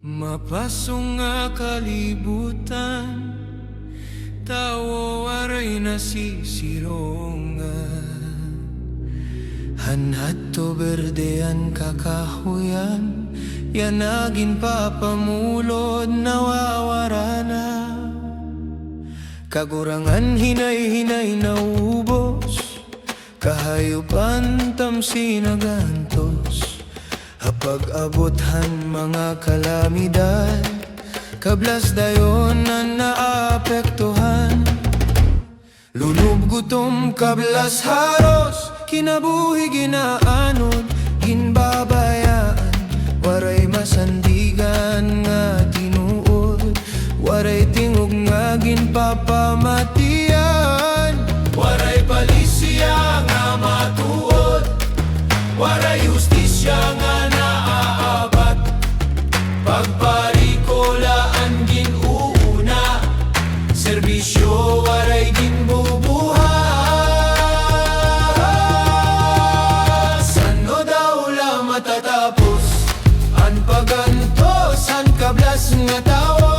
Mapasong nga kalibutan, tao aray nasisironga. Hanadto berdean kakahuyan, yanagin papamulod nawawarana. Kagurangan hinay-hinay na ubos, kahayupan tamsi nagantos. Hapag-abothan mga kalamidad, kablas dayon na naapektuhan. Lunob gutom kablas haros, kinabuhi ginaanod, ginbabayaan. Waray masandigan nga tinuod, waray tingog nga ginpapamatian. Waray palisya nga matuod, waray justisya nga naaabat. Pagparikolaan ginuuna, serbisyo waray ginbubuhat. Sano daw la matatapos an pagantos an kablas nga tao?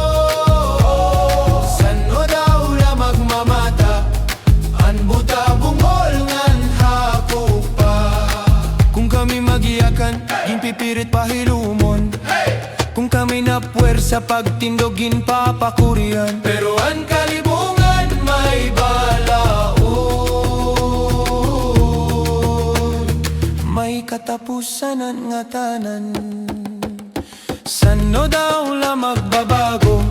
Sano daw la magmamata an buta bungol ngan hapok pa? Kung kami magiyakan, ginpipirit pahilumon. Kung kami na puwersa pagtindogin papakurian. Pero ang kalibungan may balaod, may katapusan ang nga tanan. Sano daw la magbabago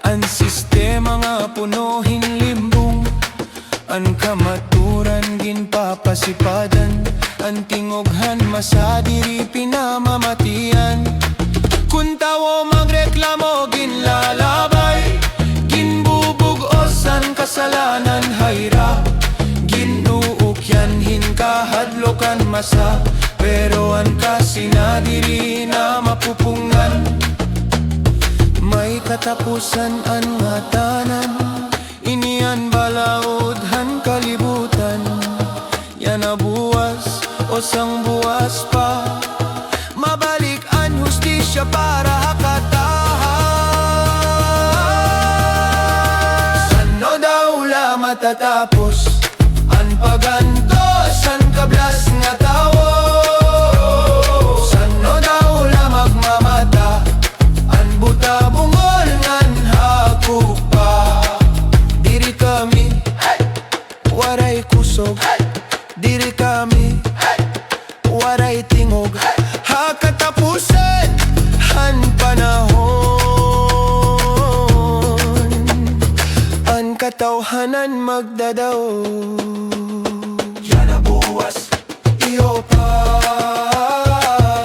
ang sistema nga punuhin limbong? Ang kamaturan ginpapasipadan, ang tingoghan masadiri pinamamatian. Kung tawo magreklamo ginlalabay, ginbubugos ang kasalanan hayra. Ginuukyanhin kahadlokan masa, pero ang kasinadiri na mapupungan. May katapusan ang nga tanan, inian balaod han kalibutan. Yan na buwas o sang buwas pa, mabalik ang hustisya para hakatahan. Sano daw la matatapos ang pagantos ang kablas nga tao? Sano daw la magmamata ang buta bungol ngan hapok pa? Diri kami waray kusog, diri kami waray tingog. Hakatapusan han panahon, ang katawhanan magdadaog. Yan na buwas, iyo pa.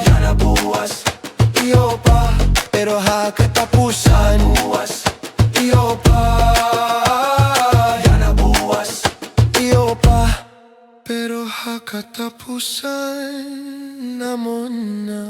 Yan na buwas, iyo pa. Pero hakatapusan, buwas, iyo pa. Yan na buwas, iyo pa. Pero hakatapusan namon na.